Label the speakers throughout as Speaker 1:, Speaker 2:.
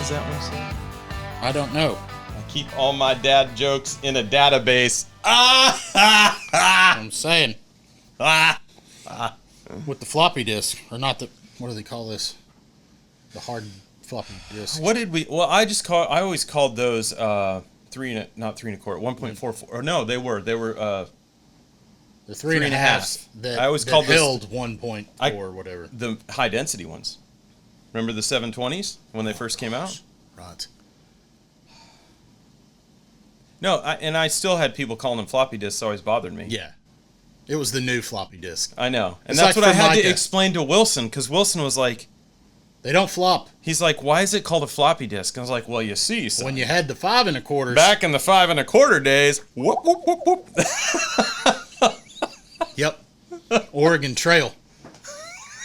Speaker 1: does that one say?
Speaker 2: I don't know.
Speaker 1: I keep all my dad jokes in a database.
Speaker 2: I'm saying. With the floppy disk, or not the, what do they call this? The hard floppy disk.
Speaker 1: What did we? Well, I always called those not 3 1/4, 1.44. Or no, they were
Speaker 2: the 3.5. That
Speaker 1: I always
Speaker 2: that
Speaker 1: called
Speaker 2: held 1.4 or whatever.
Speaker 1: The high density ones. Remember the 720s when they first came out?
Speaker 2: Right.
Speaker 1: No, I still had people calling them floppy disks. Always bothered me.
Speaker 2: Yeah. It was the new floppy disk.
Speaker 1: I know. And
Speaker 2: It's
Speaker 1: that's
Speaker 2: like
Speaker 1: what I had
Speaker 2: Formica.
Speaker 1: to explain to Wilson, because Wilson was like,
Speaker 2: They don't flop.
Speaker 1: he's like, why is it called a floppy disk? And I was like, well, you see, son,
Speaker 2: When you had the 5 1/4s.
Speaker 1: back in the 5 1/4 days, whoop, whoop, whoop, whoop.
Speaker 2: Yep. Oregon Trail.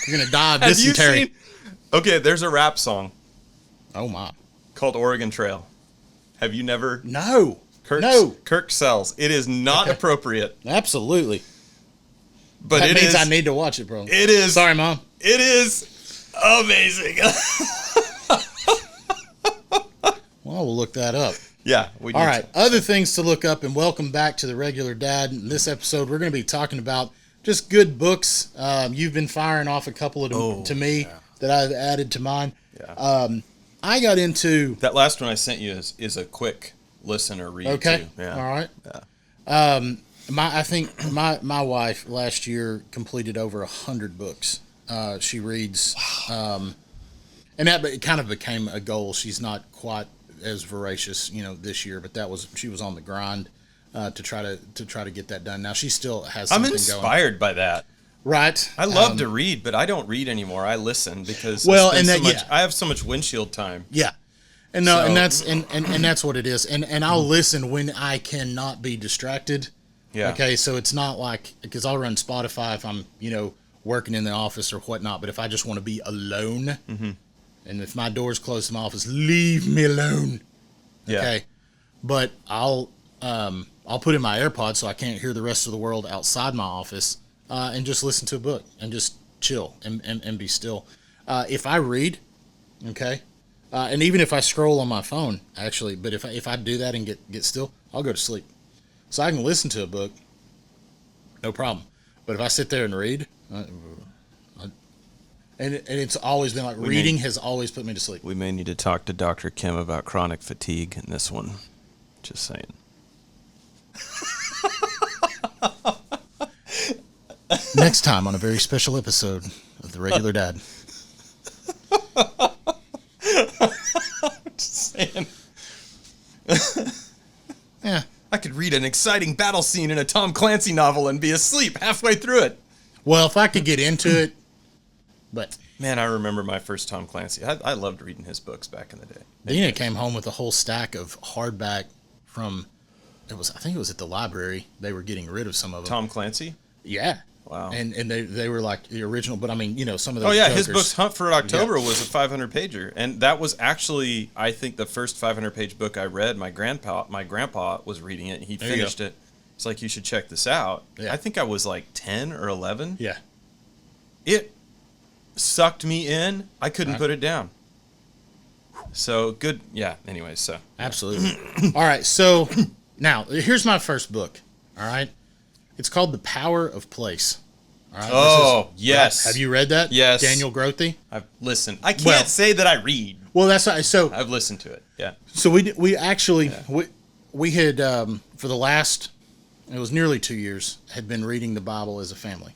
Speaker 2: You're going to die of dysentery.
Speaker 1: Okay, there's a rap song
Speaker 2: Oh, my.
Speaker 1: called Oregon Trail. Have you never?
Speaker 2: No.
Speaker 1: No. Kirk sells. It is not appropriate,
Speaker 2: Absolutely.
Speaker 1: but
Speaker 2: That
Speaker 1: it
Speaker 2: means
Speaker 1: is.
Speaker 2: I need to watch it, bro.
Speaker 1: It is.
Speaker 2: Sorry, Mom.
Speaker 1: It is amazing.
Speaker 2: Well, we'll look that up.
Speaker 1: Yeah. We
Speaker 2: All right. Other things to look up, and welcome back to the Regular Dad. In this episode, we're going to be talking about just good books. You've been firing off a couple of them to me that I've added to mine.
Speaker 1: Yeah.
Speaker 2: I got into...
Speaker 1: That last one I sent you is a quick listen or read.
Speaker 2: Okay.
Speaker 1: Too. Yeah.
Speaker 2: All right.
Speaker 1: Yeah.
Speaker 2: I think my wife last year completed over 100 books. She reads, and that kind of became a goal. She's not quite as voracious, this year, but she was on the grind to try to get that done. Now she still has something
Speaker 1: I'm inspired by that.
Speaker 2: Right.
Speaker 1: I love to read, but I don't read anymore. I listen because I have so much windshield time.
Speaker 2: Yeah. And and that's what it is. And I'll listen when I cannot be distracted.
Speaker 1: Yeah.
Speaker 2: Okay, so it's not like, because I'll run Spotify if I'm, working in the office or whatnot, but if I just want to be alone, and if my door's closed to my office, leave me alone.
Speaker 1: Yeah.
Speaker 2: Okay. But I'll put in my AirPods so I can't hear the rest of the world outside my office, and just listen to a book and just chill and be still. If I read, okay, and even if I scroll on my phone, actually, but if I do that and get still, I'll go to sleep. So I can listen to a book, no problem. But if I sit there and read, and it's always been like reading has always put me to sleep.
Speaker 1: We may need to talk to Dr. Kim about chronic fatigue in this one. Just saying.
Speaker 2: Next time on a very special episode of The Regular Dad.
Speaker 1: Just saying.
Speaker 2: Yeah.
Speaker 1: I could read an exciting battle scene in a Tom Clancy novel and be asleep halfway through it.
Speaker 2: Well, if I could get into it, but...
Speaker 1: Man, I remember my first Tom Clancy. I loved reading his books back in the day.
Speaker 2: Dina came home with a whole stack of hardback from... I think it was at the library. They were getting rid of some of them.
Speaker 1: Tom Clancy?
Speaker 2: Yeah.
Speaker 1: Wow.
Speaker 2: And they were like the original, but I mean, some of those.
Speaker 1: Oh yeah,
Speaker 2: jokers,
Speaker 1: his book's Hunt for October was a 500-pager, and that was actually, I think, the first 500-page book I read. My grandpa was reading it, and he finished it. It's like, you should check this out.
Speaker 2: Yeah.
Speaker 1: I think I was like 10 or 11.
Speaker 2: Yeah.
Speaker 1: It sucked me in. I couldn't put it down. So good. Yeah. Anyways, so
Speaker 2: Absolutely. All right. So now here's my first book. All right. It's called The Power of Place. All right.
Speaker 1: Oh, yes.
Speaker 2: Have you read that?
Speaker 1: Yes.
Speaker 2: Daniel Grothe.
Speaker 1: I've listened. I can't say that I read.
Speaker 2: Well, that's right. So
Speaker 1: I've listened to it. Yeah.
Speaker 2: So we actually we had for the last, it was nearly 2 years, had been reading the Bible as a family,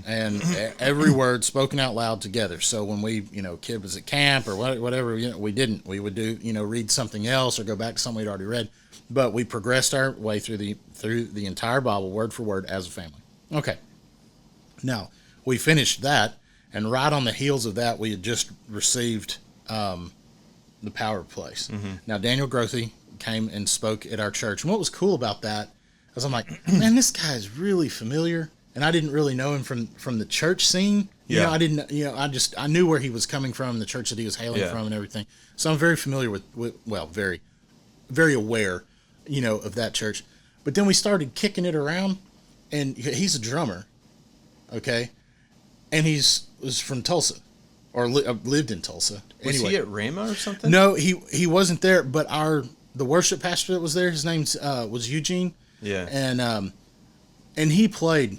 Speaker 2: and every word spoken out loud together. So when we kid was at camp or whatever, we didn't. We would do read something else or go back to something we'd already read, but we progressed our way through the entire Bible word for word as a family. Okay. Now we finished that, and right on the heels of that, we had just received The Power of Place. Now Daniel Grothe came and spoke at our church, and what was cool about that is I'm like, man, this guy is really familiar, and I didn't really know him from the church scene. I didn't. I knew where he was coming from, the church that he was hailing from, and everything. So I'm very familiar with very, very aware, of that church. But then we started kicking it around, and he's a drummer, okay, and was from Tulsa, or lived in Tulsa.
Speaker 1: Was he at Rhema or something?
Speaker 2: No, he wasn't there. But the worship pastor that was there, his name was Eugene.
Speaker 1: Yeah,
Speaker 2: and he played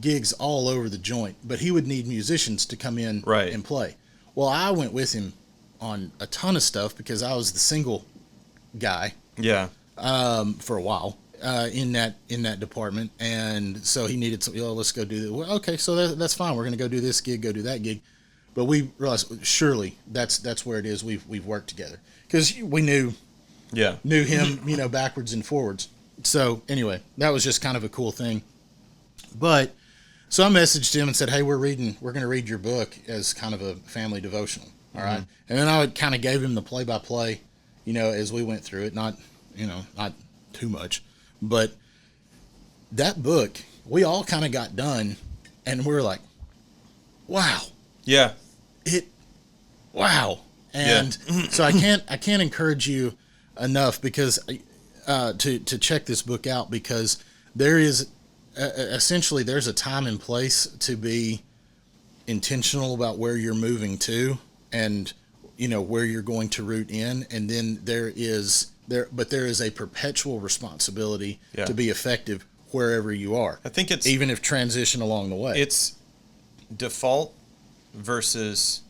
Speaker 2: gigs all over the joint, but he would need musicians to come in and play. Well, I went with him on a ton of stuff because I was the single guy.
Speaker 1: Yeah.
Speaker 2: For a while in that department, and so he needed some. Let's go do that. Well, okay, so that's fine. We're going to go do this gig, go do that gig, but we realized surely that's where it is. We've worked together because we knew him, backwards and forwards. So anyway, that was just kind of a cool thing. But so I messaged him and said, "Hey, we're going to read your book as kind of a family devotional, all right?" And then I kind of gave him the play-by-play, as we went through it. Not too much, but that book, we all kind of got done, and we were like, "Wow,
Speaker 1: yeah,
Speaker 2: wow!" And so I can't encourage you enough because to check this book out, because there is essentially there's a time and place to be intentional about where you're moving to, and where you're going to root in, and then there is a perpetual responsibility to be effective wherever you are.
Speaker 1: I think it's
Speaker 2: even if transition along the way.
Speaker 1: It's default versus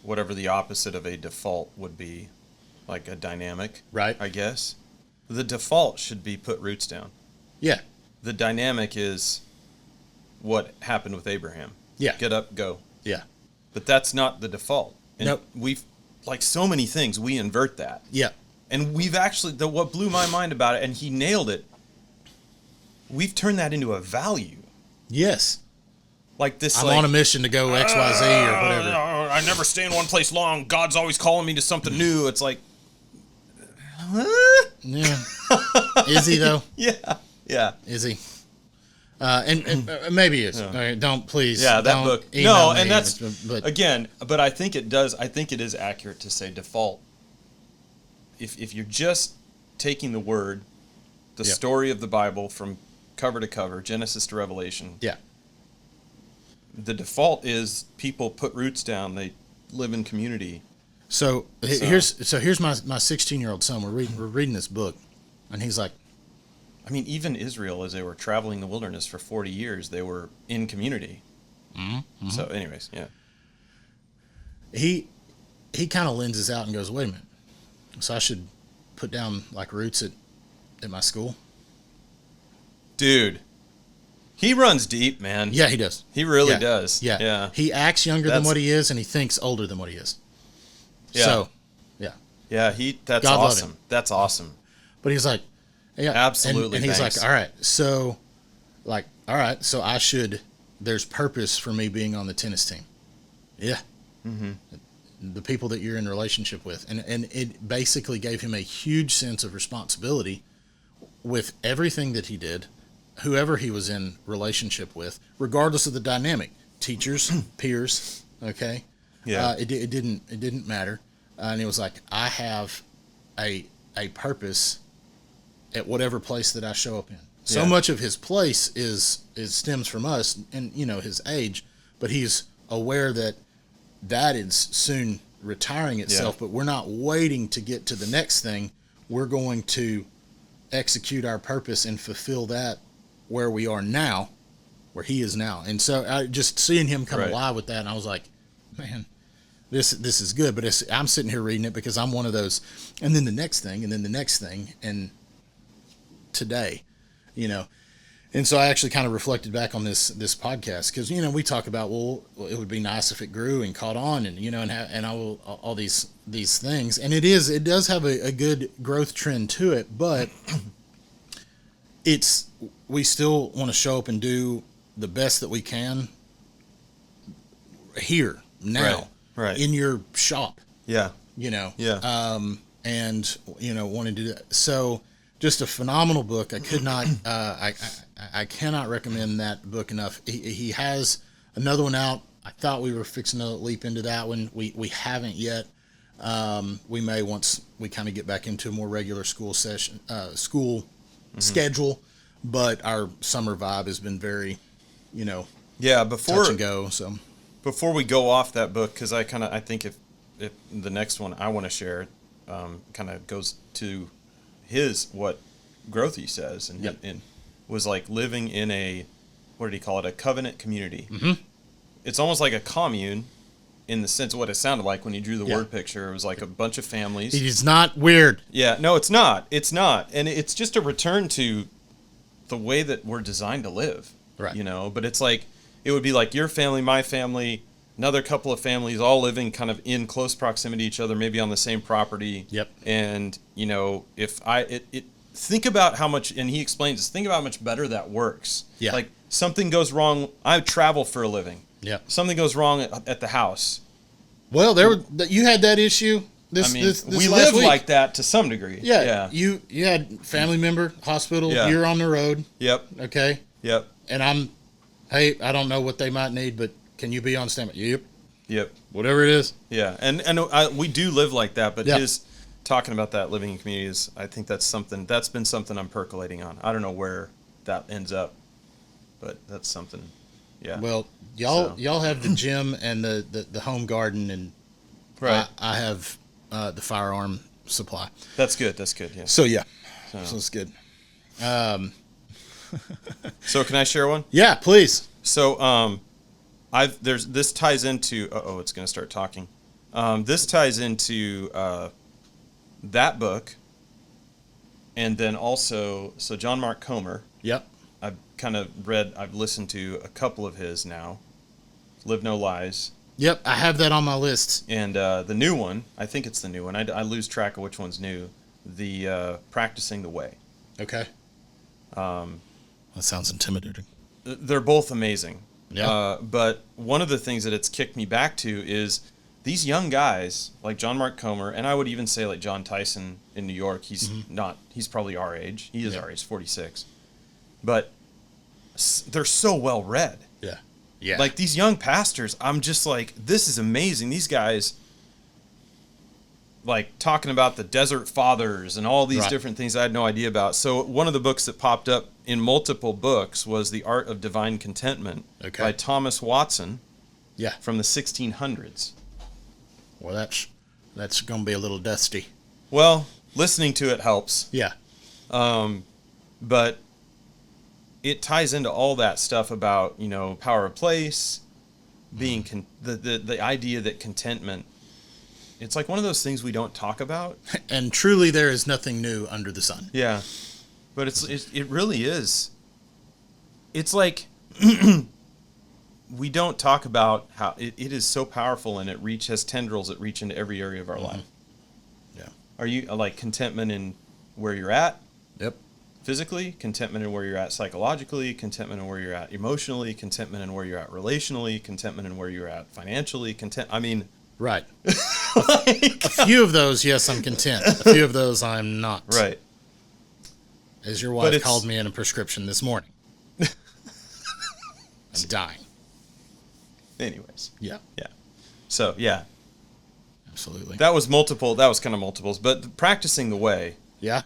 Speaker 1: whatever the opposite of a default would be, like a dynamic,
Speaker 2: right?
Speaker 1: I guess the default should be put roots down.
Speaker 2: Yeah.
Speaker 1: The dynamic is what happened with Abraham.
Speaker 2: Yeah.
Speaker 1: Get up, go.
Speaker 2: Yeah.
Speaker 1: But that's not the default. And
Speaker 2: nope.
Speaker 1: We've, like so many things, we invert that.
Speaker 2: Yeah.
Speaker 1: And we've actually, what blew my mind about it, and he nailed it, we've turned that into a value.
Speaker 2: Yes.
Speaker 1: Like this,
Speaker 2: I'm on a mission to go X, Y, Z, or whatever.
Speaker 1: I never stay in one place long. God's always calling me to something new. It's like,
Speaker 2: yeah. Is he, though?
Speaker 1: Yeah. Yeah.
Speaker 2: Is he? And maybe he is. Yeah. All right, don't please.
Speaker 1: Yeah, that
Speaker 2: don't
Speaker 1: book. No, and that's but I think it does. I think it is accurate to say default. If you're just taking the word, the story of the Bible from cover to cover, Genesis to Revelation.
Speaker 2: Yeah.
Speaker 1: The default is people put roots down. They live in community.
Speaker 2: So here's my 16-year-old son. We're reading this book, and he's like,
Speaker 1: I mean, even Israel, as they were traveling the wilderness for 40 years, they were in community. Mm-hmm. So, anyways, yeah.
Speaker 2: He kind of lenses out and goes, wait a minute. So I should put down, like, roots at my school?
Speaker 1: Dude. He runs deep, man.
Speaker 2: Yeah, he does.
Speaker 1: He really does.
Speaker 2: Yeah. He acts younger than what he is, and he thinks older than what he is.
Speaker 1: Yeah.
Speaker 2: So, yeah.
Speaker 1: Yeah, that's God awesome. That's awesome.
Speaker 2: But he's like, yeah,
Speaker 1: absolutely.
Speaker 2: And he's like, all right, so there's purpose for me being on the tennis team. Yeah. Mm-hmm. The people that you're in relationship with. And it basically gave him a huge sense of responsibility with everything that he did, whoever he was in relationship with, regardless of the dynamic, teachers, peers, okay?
Speaker 1: Yeah.
Speaker 2: It didn't matter. And it was like, I have a purpose at whatever place that I show up in. So much of his place is stems from us and, his age, but he's aware that is soon retiring itself, but we're not waiting to get to the next thing. We're going to execute our purpose and fulfill that where we are now, where he is now. And so I just seeing him come alive with that, and I was like, man, this is good. But I'm sitting here reading it because I'm one of those, and then the next thing, and then the next thing, and today, And so I actually kind of reflected back on this podcast because, we talk about, well, it would be nice if it grew and caught on and, and all these things. And it does have a good growth trend to it, but we still want to show up and do the best that we can here, now,
Speaker 1: right.
Speaker 2: in your shop.
Speaker 1: Yeah.
Speaker 2: And, wanting to do that. So just a phenomenal book. I could not, I cannot recommend that book enough. He has another one out. I thought we were fixing to leap into that one. We haven't yet. We may once we kind of get back into a more regular school schedule, but our summer vibe has been very, touch and go. So
Speaker 1: before we go off that book, because I think if the next one I want to share kind of goes to what Grothe says, and was like living in a, what did he call it, a covenant community. Mm-hmm. It's almost like a commune in the sense of what it sounded like when he drew the word picture. It was like a bunch of families.
Speaker 2: It's not weird.
Speaker 1: Yeah, no, it's not. It's not. And it's just a return to the way that we're designed to live.
Speaker 2: Right.
Speaker 1: You know, but it's like, it would be like your family, my family, another couple of families all living kind of in close proximity to each other, maybe on the same property.
Speaker 2: Yep.
Speaker 1: And, you know, think about how much, and he explains this, think about how much better that works.
Speaker 2: Yeah.
Speaker 1: Like, something goes wrong. I travel for a living.
Speaker 2: Yeah.
Speaker 1: Something goes wrong at the house.
Speaker 2: Well, you had that issue this
Speaker 1: we
Speaker 2: last
Speaker 1: live
Speaker 2: week.
Speaker 1: like that to some degree.
Speaker 2: Yeah. You had family member, hospital, you're on the road.
Speaker 1: Yep.
Speaker 2: Okay.
Speaker 1: Yep.
Speaker 2: And hey, I don't know what they might need, but can you be on standby?
Speaker 1: Yep.
Speaker 2: Whatever it is.
Speaker 1: Yeah. And we do live like that, but his talking about that living in communities, I think that's been something I'm percolating on. I don't know where that ends up, but that's something. Yeah.
Speaker 2: Well, y'all have the gym and the home garden, and
Speaker 1: right.
Speaker 2: I have the firearm supply.
Speaker 1: That's good. Yeah.
Speaker 2: So it's good.
Speaker 1: So can I share one?
Speaker 2: Yeah, please.
Speaker 1: So this ties into it's going to start talking. This ties into that book, and then also John Mark Comer.
Speaker 2: Yep.
Speaker 1: I've listened to a couple of his now. Live No Lies.
Speaker 2: Yep, I have that on my list.
Speaker 1: And the new one, I think it's the new one. I lose track of which one's new. The Practicing the Way.
Speaker 2: Okay. That sounds intimidating.
Speaker 1: They're both amazing.
Speaker 2: Yeah.
Speaker 1: But one of the things that it's kicked me back to is these young guys like John Mark Comer, and I would even say like John Tyson in New York. He's he's probably our age. He is our age, 46. But they're so well read.
Speaker 2: Yeah. Yeah.
Speaker 1: Like these young pastors, I'm just like, this is amazing. These guys, like talking about the Desert Fathers and all these different things I had no idea about. So one of the books that popped up in multiple books was The Art of Divine Contentment by Thomas Watson.
Speaker 2: Yeah.
Speaker 1: From the 1600s.
Speaker 2: Well, that's going to be a little dusty.
Speaker 1: Well, listening to it helps.
Speaker 2: Yeah.
Speaker 1: But it ties into all that stuff about, you know, power of place, being the idea that contentment, it's like one of those things we don't talk about.
Speaker 2: And truly there is nothing new under the sun.
Speaker 1: Yeah. But it really is. It's like we don't talk about how it is so powerful, and it has tendrils that reach into every area of our life.
Speaker 2: Yeah.
Speaker 1: Are you like contentment in where you're at?
Speaker 2: Yep.
Speaker 1: Physically, contentment in where you're at psychologically, contentment in where you're at emotionally, contentment in where you're at relationally, contentment in where you're at financially,
Speaker 2: right. A few of those, yes, I'm content. A few of those, I'm not.
Speaker 1: Right.
Speaker 2: As your wife called me in a prescription this morning. I'm dying.
Speaker 1: Anyways.
Speaker 2: Yeah.
Speaker 1: Yeah. So, yeah.
Speaker 2: Absolutely.
Speaker 1: That was kind of multiples, but Practicing the Way.
Speaker 2: Yeah.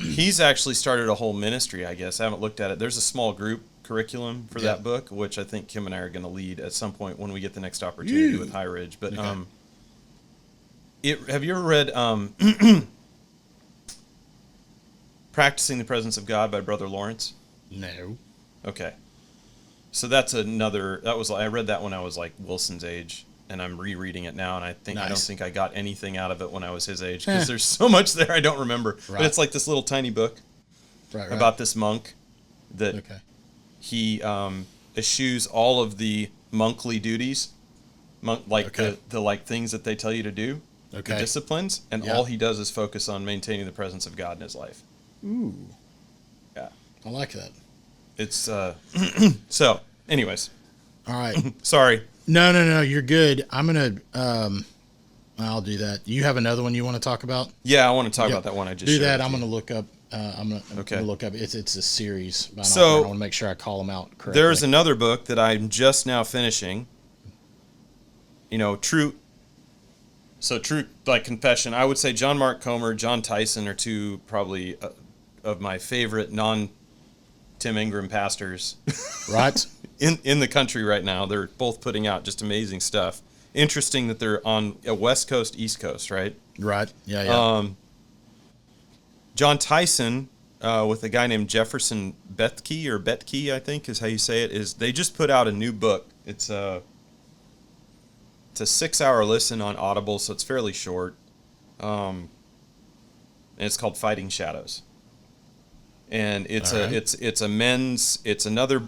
Speaker 1: He's actually started a whole ministry, I guess. I haven't looked at it. There's a small group curriculum for that book, which I think Kim and I are going to lead at some point when we get the next opportunity with High Ridge. But have you ever read Practicing the Presence of God by Brother Lawrence?
Speaker 2: No.
Speaker 1: Okay. So that's I read that when I was like Wilson's age, and I'm rereading it now, and I don't think I got anything out of it when I was his age, because there's so much there I don't remember. Right. But it's like this little tiny book about this monk that he eschews all of the monkly duties, the things that they tell you to do, the disciplines, and all he does is focus on maintaining the presence of God in his life.
Speaker 2: Ooh.
Speaker 1: Yeah.
Speaker 2: I like that.
Speaker 1: It's so anyways.
Speaker 2: All right.
Speaker 1: Sorry.
Speaker 2: No, you're good. I'm gonna I'll do that. You have another one you want to talk about?
Speaker 1: Yeah, I want to talk about that one I just
Speaker 2: do that. I'm gonna look up I'm gonna look up it's a series.
Speaker 1: So
Speaker 2: I want to make sure I call them out correctly.
Speaker 1: There's another book that I'm just now finishing. You know, true like confession. I would say John Mark Comer, John Tyson are two probably of my favorite non-teachers Tim Ingram pastors.
Speaker 2: Right.
Speaker 1: in the country right now. They're both putting out just amazing stuff. Interesting that they're on a West Coast, East Coast, right?
Speaker 2: Right. Yeah.
Speaker 1: John Tyson, with a guy named Jefferson Bethke, I think is how you say it, is they just put out a new book. It's a 6-hour listen on Audible, so it's fairly short. And it's called Fighting Shadows. And it's another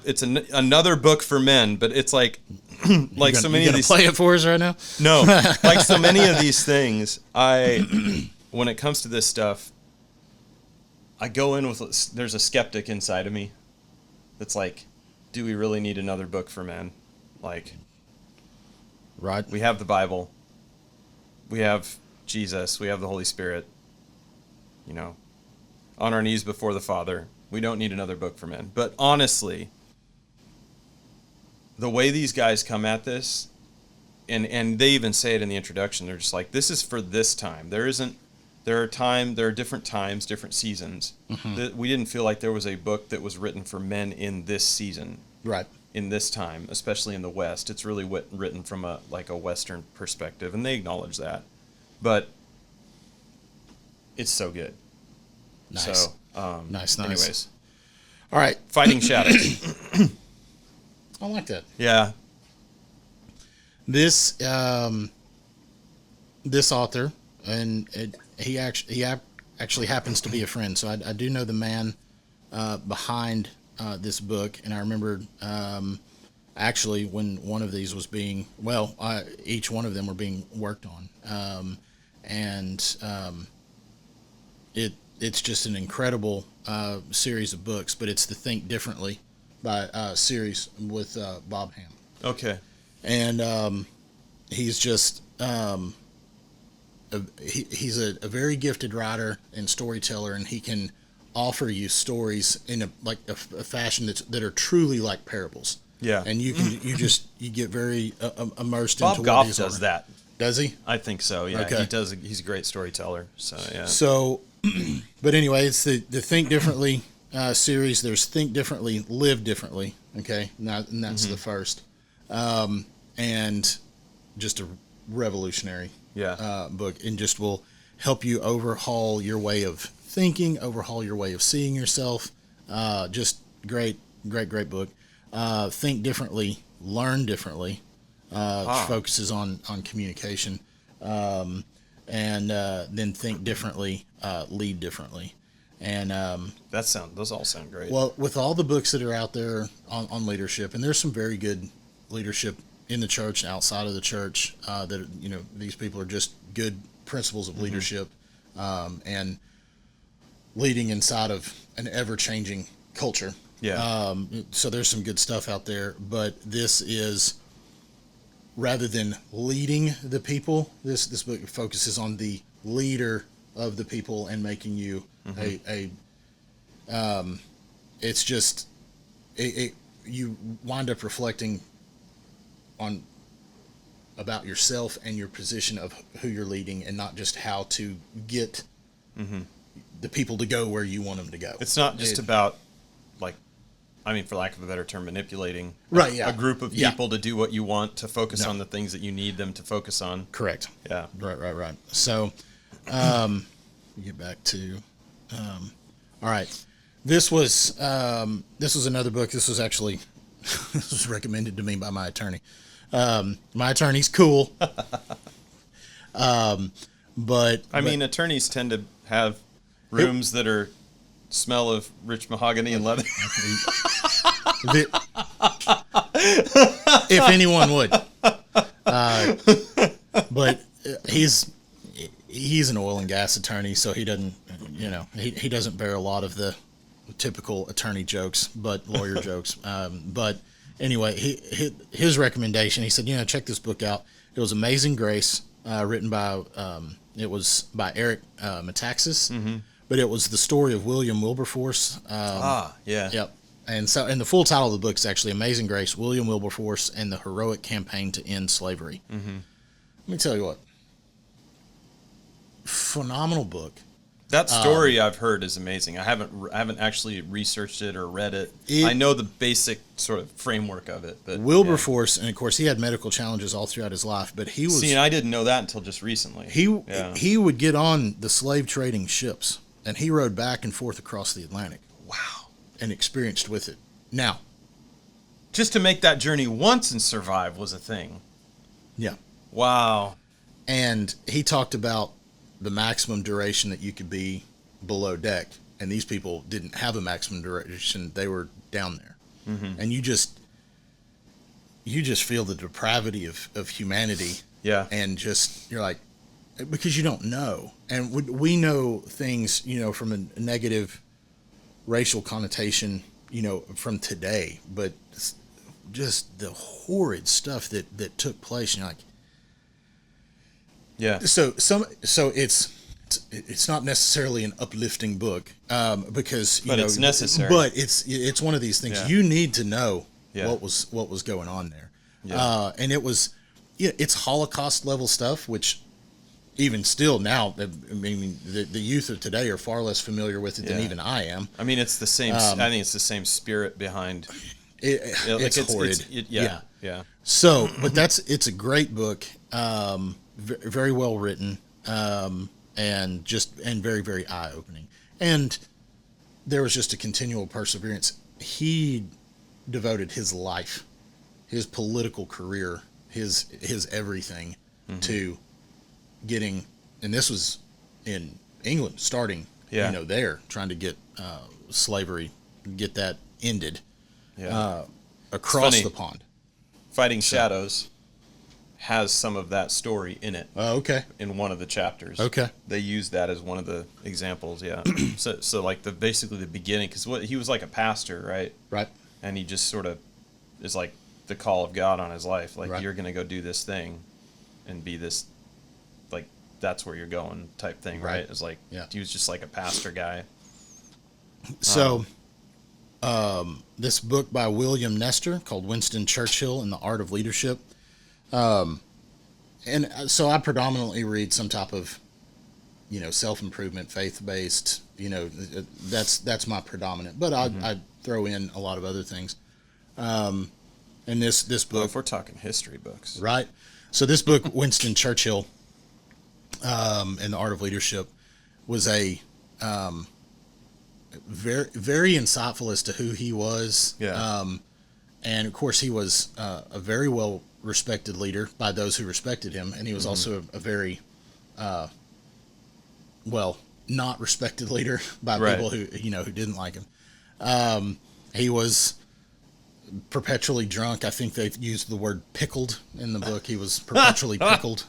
Speaker 1: book for men, but it's like so many of these.
Speaker 2: Play it for us right now?
Speaker 1: No, like so many of these things, when it comes to this stuff, I go in with, there's a skeptic inside of me that's like, do we really need another book for men? Like,
Speaker 2: right.
Speaker 1: We have the Bible, we have Jesus, we have the Holy Spirit, on our knees before the Father. We don't need another book for men. But honestly, the way these guys come at this, and they even say it in the introduction, they're just like, this is for this time. There are different times, different seasons. Mm-hmm. We didn't feel like there was a book that was written for men in this season.
Speaker 2: Right.
Speaker 1: In this time, especially in the West. It's really written from a Western perspective, and they acknowledge that. But it's so good.
Speaker 2: Nice.
Speaker 1: So,
Speaker 2: nice.
Speaker 1: Anyways.
Speaker 2: All right.
Speaker 1: Fighting Shadows.
Speaker 2: I like that.
Speaker 1: Yeah.
Speaker 2: This author, and he actually happens to be a friend. So I do know the man behind this book, and I remember actually when one of these was being, each one of them were being worked on, it's just an incredible series of books, but it's the Think Differently series with Bob Hamp.
Speaker 1: Okay.
Speaker 2: And he's just he's a very gifted writer and storyteller, and he can offer you stories in a fashion that are truly like parables.
Speaker 1: Yeah.
Speaker 2: And you get very immersed
Speaker 1: Bob
Speaker 2: into what
Speaker 1: Goff does that.
Speaker 2: Does he?
Speaker 1: I think so. Yeah.
Speaker 2: Okay.
Speaker 1: He does. He's a great storyteller. So yeah.
Speaker 2: So, but anyway, it's the Think Differently series. There's Think Differently, Live Differently. Okay, and that's the first, and just a revolutionary book, and just will help you overhaul your way of thinking, overhaul your way of seeing yourself. Just great book. Think Differently, Learn Differently. Focuses on communication, and then Think Differently, Lead Differently, and
Speaker 1: those all sound great.
Speaker 2: Well, with all the books that are out there on leadership, and there's some very good leadership in the church and outside of the church, that these people are just good principles of leadership, and leading inside of an ever-changing culture.
Speaker 1: Yeah.
Speaker 2: So there's some good stuff out there, but this is, rather than leading the people, this book focuses on the leader of the people and making you it's just you wind up reflecting about yourself and your position of who you're leading, and not just how to get the people to go where you want them to go.
Speaker 1: It's not just about, for lack of a better term, manipulating a group of people to do what you want, to focus on the things that you need them to focus on.
Speaker 2: Correct.
Speaker 1: Yeah.
Speaker 2: Right. So, get back to, all right. This was another book. This was actually, this was recommended to me by my attorney. My attorney's cool. But
Speaker 1: attorneys tend to have rooms that are smell of rich mahogany and leather.
Speaker 2: If anyone would, but he's an oil and gas attorney, so he doesn't, he doesn't bear a lot of the typical attorney jokes, but lawyer jokes. But anyway, his recommendation, he said, check this book out. It was Amazing Grace, written by it was by Eric Metaxas. Mm-hmm. But it was the story of William Wilberforce.
Speaker 1: Yeah.
Speaker 2: Yep. And the full title of the book is actually Amazing Grace, William Wilberforce and the Heroic Campaign to End Slavery. Mm-hmm. Let me tell you what. Phenomenal book.
Speaker 1: That story I've heard is amazing. I haven't actually researched it or read it. I know the basic sort of framework of it. But
Speaker 2: Wilberforce, and of course he had medical challenges all throughout his life, but he was...
Speaker 1: See, and I didn't know that until just recently.
Speaker 2: He would get on the slave trading ships, and he rode back and forth across the Atlantic.
Speaker 1: Wow.
Speaker 2: And experienced with it. Now...
Speaker 1: Just to make that journey once and survive was a thing.
Speaker 2: Yeah.
Speaker 1: Wow.
Speaker 2: And he talked about the maximum duration that you could be below deck. And these people didn't have a maximum duration. They were down there. Mm-hmm. And you just feel the depravity of humanity.
Speaker 1: Yeah.
Speaker 2: And just, you're like, because you don't know. And we know things, from a negative racial connotation, from today. But just the horrid stuff that took place, and you're like,
Speaker 1: yeah.
Speaker 2: So it's not necessarily an uplifting book, because
Speaker 1: it's necessary.
Speaker 2: But it's one of these things you need to know what was going on there, and it's Holocaust level stuff, which even still now, I mean, the youth of today are far less familiar with it than even I am.
Speaker 1: I mean, it's the same. I think it's the same spirit behind.
Speaker 2: It's horrid.
Speaker 1: Yeah.
Speaker 2: So, but it's a great book, very well written, and very, very eye opening. And there was just a continual perseverance. He devoted his life, his political career, his everything to getting, and this was in England, starting, there, trying to get slavery, get that ended. Across the pond.
Speaker 1: Fighting Shadows has some of that story in it.
Speaker 2: Oh, okay.
Speaker 1: In one of the chapters.
Speaker 2: Okay.
Speaker 1: They use that as one of the examples, yeah. so like basically the beginning, because he was like a pastor, right?
Speaker 2: Right.
Speaker 1: And he just sort of is like the call of God on his life. Like, you're going to go do this thing and be this, like, that's where you're going type thing, right? It's like, he was just like a pastor guy.
Speaker 2: So... this book by William Nestor called Winston, Churchill and the Art of Leadership. And so I predominantly read some type of, self-improvement, faith-based, that's my predominant, but I throw in a lot of other things. And this book,
Speaker 1: well, if we're talking history books,
Speaker 2: right? So this book, Winston Churchill, and the Art of Leadership, was a, very, very insightful as to who he was.
Speaker 1: Yeah.
Speaker 2: And of course he was a very well respected leader by those who respected him. And he was also a very, not respected leader by people who didn't like him. He was perpetually drunk. I think they've used the word pickled in the book. He was perpetually pickled.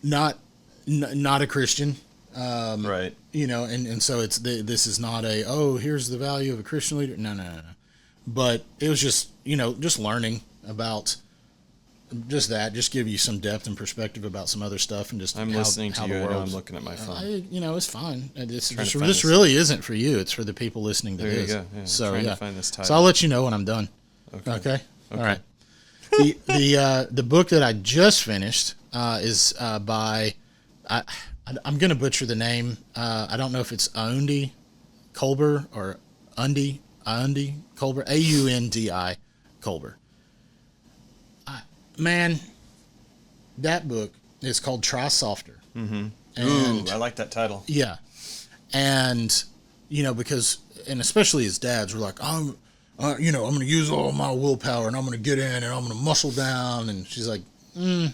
Speaker 2: Not a Christian,
Speaker 1: right?
Speaker 2: And so this is not here's the value of a Christian leader. No. But it was just just learning about just give you some depth and perspective about some other stuff, and just
Speaker 1: listening to you. I know I'm looking at my phone.
Speaker 2: It's fine. This really isn't for you. It's for the people listening to this.
Speaker 1: There you go. Yeah,
Speaker 2: so
Speaker 1: trying to find this title.
Speaker 2: So I'll let you know when I'm done. Okay. All right. The book that I just finished is by I'm going to butcher the name. I don't know if it's Aundi Kolber or Aundi Kolber, Aundi Kolber. Man, that book is called Try Softer.
Speaker 1: Mm-hmm. Ooh, I like that title.
Speaker 2: Yeah, and because especially as dads, we're like, I'm going to use all my willpower and I'm going to get in and I'm going to muscle down. And she's like, and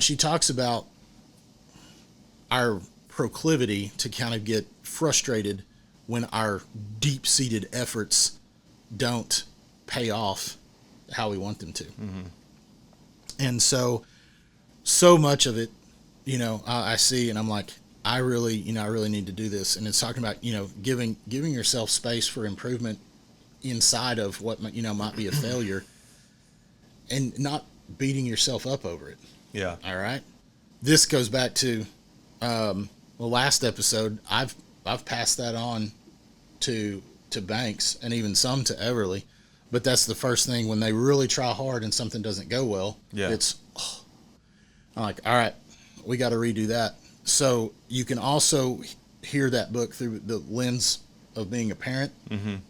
Speaker 2: she talks about our proclivity to kind of get frustrated when our deep-seated efforts don't pay off how we want them to. Mm-hmm. And so much of it, I see and I'm like, I really need to do this. And it's talking about, giving yourself space for improvement inside of what might be a failure, and not beating yourself up over it.
Speaker 1: Yeah.
Speaker 2: All right. This goes back to the last episode. I've passed that on to Banks and even some to Everly, but that's the first thing when they really try hard and something doesn't go well.
Speaker 1: Yeah.
Speaker 2: It's I'm like, all right, we got to redo that. So you can also hear that book through the lens of being a parent and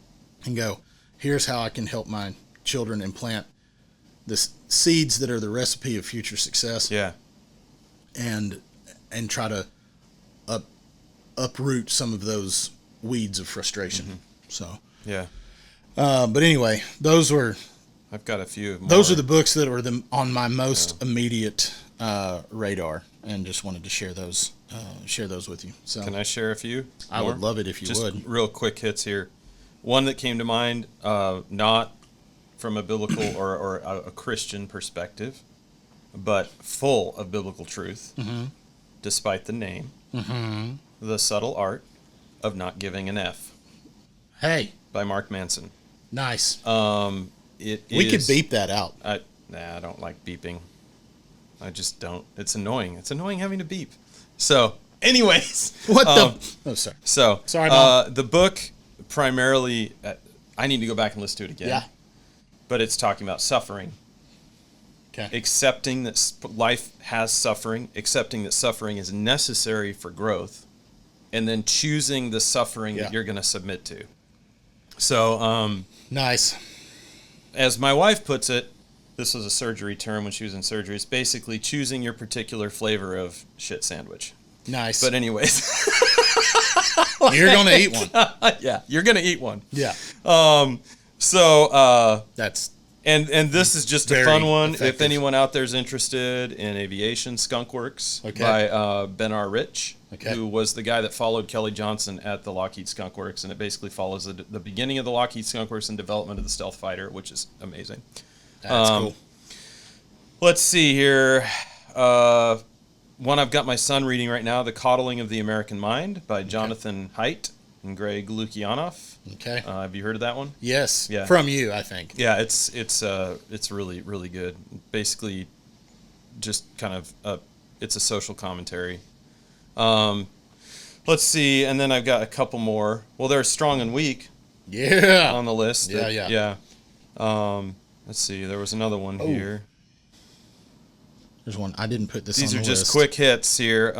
Speaker 2: go, here's how I can help my children implant the seeds that are the recipe of future success.
Speaker 1: Yeah.
Speaker 2: And try to uproot some of those weeds of frustration. So,
Speaker 1: yeah.
Speaker 2: But anyway,
Speaker 1: I've got a few more.
Speaker 2: Those are the books that are on my most immediate radar, and just wanted to share those with you. So,
Speaker 1: can I share a few?
Speaker 2: I would love it if you would.
Speaker 1: Just real quick hits here. One that came to mind, not from a biblical or a Christian perspective, but full of biblical truth, despite the name. The Subtle Art of Not Giving an F.
Speaker 2: Hey.
Speaker 1: By Mark Manson.
Speaker 2: Nice.
Speaker 1: We
Speaker 2: could beep that out.
Speaker 1: I don't like beeping. I just don't. It's annoying. It's annoying having to beep. So, anyways.
Speaker 2: What the? Oh, sorry.
Speaker 1: So,
Speaker 2: sorry, Mom.
Speaker 1: The book primarily, I need to go back and listen to it again.
Speaker 2: Yeah.
Speaker 1: But it's talking about suffering.
Speaker 2: Okay.
Speaker 1: Accepting that life has suffering, accepting that suffering is necessary for growth, and then choosing the suffering that you're going to submit to. So,
Speaker 2: nice.
Speaker 1: As my wife puts it, this was a surgery term when she was in surgery. It's basically choosing your particular flavor of shit sandwich.
Speaker 2: Nice.
Speaker 1: But anyways.
Speaker 2: You're going to eat one.
Speaker 1: Yeah, you're going to eat one.
Speaker 2: Yeah.
Speaker 1: That's... And this is just a fun one.
Speaker 2: Effective.
Speaker 1: If anyone out there is interested in aviation, Skunk Works by Ben R. Rich, who was the guy that followed Kelly Johnson at the Lockheed Skunk Works, and it basically follows the beginning of the Lockheed Skunk Works and development of the stealth fighter, which is amazing.
Speaker 2: That's cool.
Speaker 1: Let's see here. One I've got my son reading right now, The Coddling of the American Mind by Jonathan Haidt and Greg Lukianoff.
Speaker 2: Okay.
Speaker 1: Have you heard of that one?
Speaker 2: Yes.
Speaker 1: Yeah.
Speaker 2: From you, I think.
Speaker 1: Yeah, it's really, really good. Basically, just kind of it's a social commentary. Let's see, and then I've got a couple more. Well, there's Strong and Weak.
Speaker 2: Yeah.
Speaker 1: On the list.
Speaker 2: Yeah.
Speaker 1: Let's see, there was another one here.
Speaker 2: There's one. I didn't put this on the list.
Speaker 1: These are just quick hits here.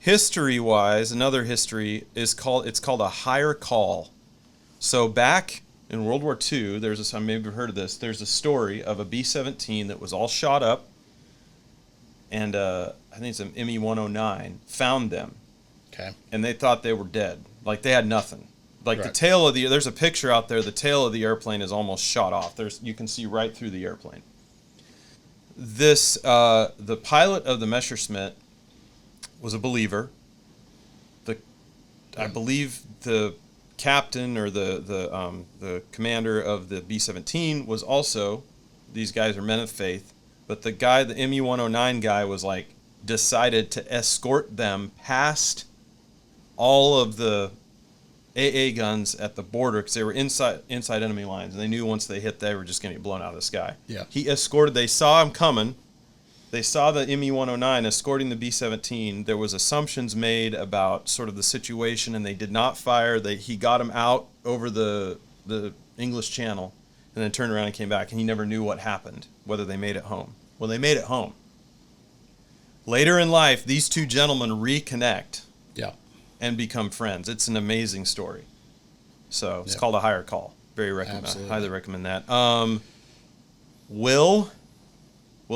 Speaker 1: History-wise, another history is called A Higher Call. So back in World War II, I maybe you've heard of this. There's a story of a B-17 that was all shot up, and I think it's an ME-109 found them.
Speaker 2: Okay.
Speaker 1: And they thought they were dead, like they had nothing. Like the tail of there's a picture out there. The tail of the airplane is almost shot off. You can see right through the airplane. The pilot of the Messerschmitt was a believer. I believe the captain or the commander of the B-17 was also. These guys are men of faith, but the ME-109 guy was decided to escort them past all of the AA guns at the border because they were inside enemy lines, and they knew once they hit, they were just going to get blown out of the sky.
Speaker 2: Yeah.
Speaker 1: He escorted. They saw him coming. They saw the ME-109 escorting the B-17. There was assumptions made about sort of the situation, and they did not fire. He got him out over the English Channel, and then turned around and came back, and he never knew what happened, whether they made it home. Well, they made it home. Later in life, these two gentlemen reconnect.
Speaker 2: Yeah. And
Speaker 1: become friends. It's an amazing story. So it's called A Higher Call. Highly recommend that. Will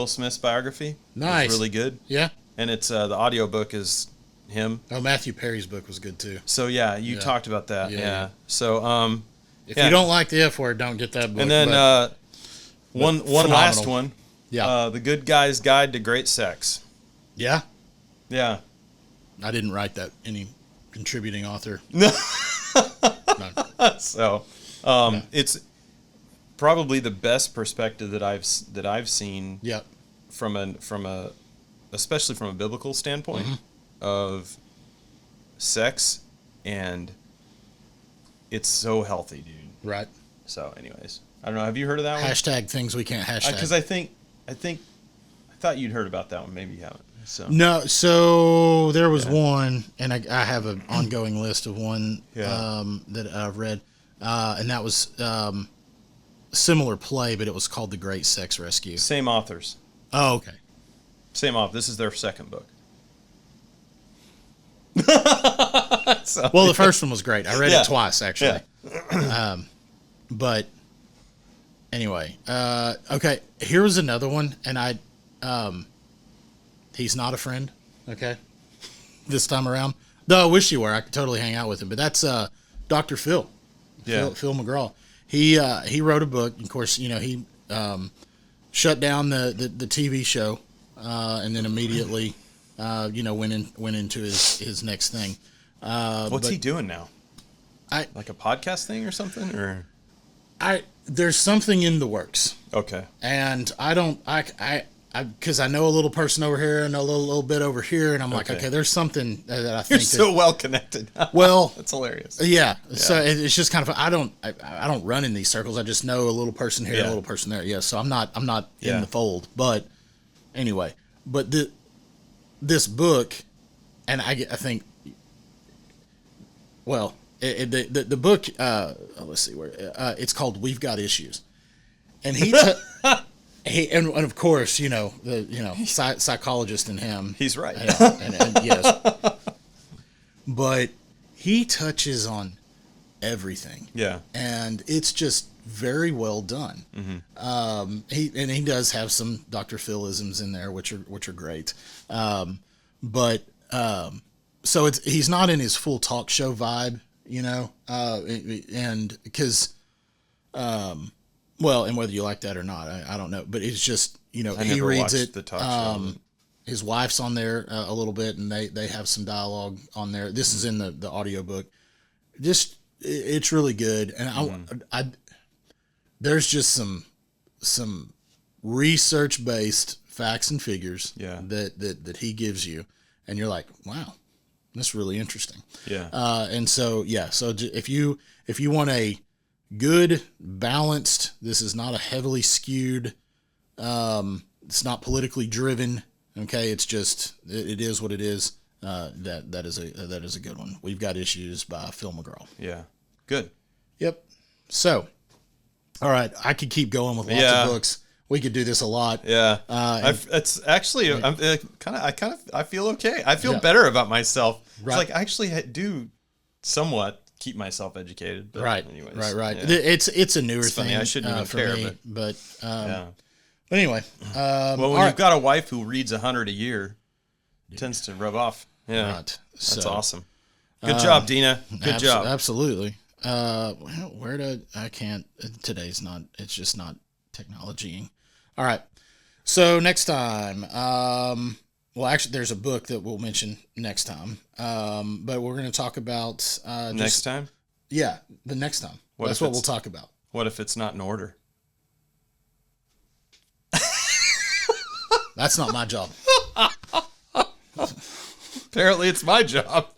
Speaker 1: Smith's biography.
Speaker 2: Nice.
Speaker 1: It's really good.
Speaker 2: Yeah.
Speaker 1: And it's the audiobook is him.
Speaker 2: Oh, Matthew Perry's book was good too.
Speaker 1: So you talked about that. Yeah. So
Speaker 2: if you don't like the F word, don't get that book.
Speaker 1: And then one last one.
Speaker 2: Yeah.
Speaker 1: The Good Guy's Guide to Great Sex.
Speaker 2: Yeah.
Speaker 1: Yeah.
Speaker 2: I didn't write that. Any contributing author?
Speaker 1: No. So, it's probably the best perspective that I've seen.
Speaker 2: Yeah.
Speaker 1: Especially from a biblical standpoint of sex, and it's so healthy, dude.
Speaker 2: Right.
Speaker 1: So, anyways, I don't know. Have you heard of that one?
Speaker 2: Hashtag things we can't hashtag.
Speaker 1: Because I thought you'd heard about that one. Maybe you haven't. So.
Speaker 2: No, so there was one, and I have an ongoing list of one that I've read, and that was similar play, but it was called The Great Sex Rescue.
Speaker 1: Same authors.
Speaker 2: Oh, okay.
Speaker 1: Same off. This is their second book.
Speaker 2: So, well, the first one was great. I read it twice, actually. Yeah. But anyway, okay. Here was another one, and he's not a friend. Okay, this time around. Though I wish he were. I could totally hang out with him. But that's Dr. Phil.
Speaker 1: Yeah.
Speaker 2: Phil McGraw. He wrote a book. Of course, he shut down the TV show, and then immediately, went into his next thing.
Speaker 1: What's he doing now? Like a podcast thing or something, or
Speaker 2: there's something in the works.
Speaker 1: Okay.
Speaker 2: And because I know a little person over here and a little bit over here, and I'm like, okay, there's something that I think.
Speaker 1: You're so well connected.
Speaker 2: Well,
Speaker 1: that's hilarious.
Speaker 2: Yeah. So it's just kind of I don't run in these circles. I just know a little person here, a little person there. Yeah. So I'm not in the fold. But anyway, this book, and I think, well, the book. Let's see where it's called. We've Got Issues, and he and of course, the psychologist in him.
Speaker 1: He's right.
Speaker 2: And yes. But he touches on everything. Yeah. And it's just very well done. Mm-hmm. He does have some Dr. Phil-isms in there, which are great. So he's not in his full talk show vibe, and because well, and whether you like that or not, I don't know. But it's just, he reads it. The talk show. His wife's on there a little bit, and they have some dialogue on there. This is in the audiobook. Just, it's really good. And I there's just some research-based facts and figures that he gives you. And you're like, wow, that's really interesting. Yeah. And so, so if you want a good, balanced, this is not a heavily skewed, it's not politically driven. Okay. It's just, it is what it is. That is a good one. We've Got Issues by Phil McGraw.
Speaker 1: Yeah. Good.
Speaker 2: Yep. So, all right. I could keep going with lots of books. We could do this a lot. Yeah.
Speaker 1: It's actually, I feel okay. I feel better about myself. Right. It's like I actually do somewhat keep myself educated. But
Speaker 2: right.
Speaker 1: Anyways,
Speaker 2: right. Yeah. It's a newer thing.
Speaker 1: Funny. I shouldn't even care.
Speaker 2: Me, but anyway.
Speaker 1: Well, when you've got a wife who reads 100 a year, it tends to rub off. Yeah. Right. That's awesome. Good job, Dina. Good job.
Speaker 2: Absolutely. It's just not technologying. All right. So next time, well, actually, there's a book that we'll mention next time. But we're going to talk about
Speaker 1: next time.
Speaker 2: Yeah, the next time. That's what we'll talk about.
Speaker 1: What if it's not in order?
Speaker 2: That's not my job.
Speaker 1: Apparently, it's my job.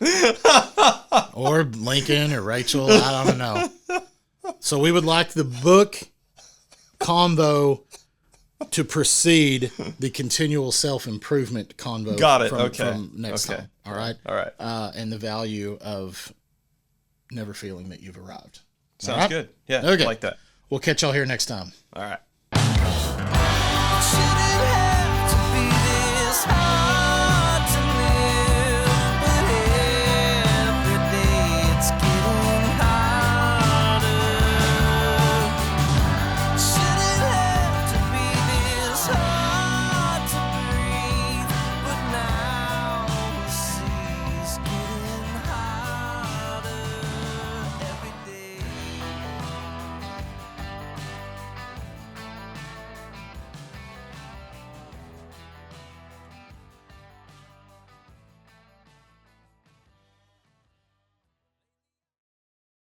Speaker 2: Or Lincoln or Rachel. I don't know. So we would like the book convo to precede the continual self-improvement convo.
Speaker 1: Got it.
Speaker 2: From next time. All right. And the value of never feeling that you've arrived.
Speaker 1: Sounds good. Yeah. Okay. I like that.
Speaker 2: We'll catch y'all here next time.
Speaker 1: All right.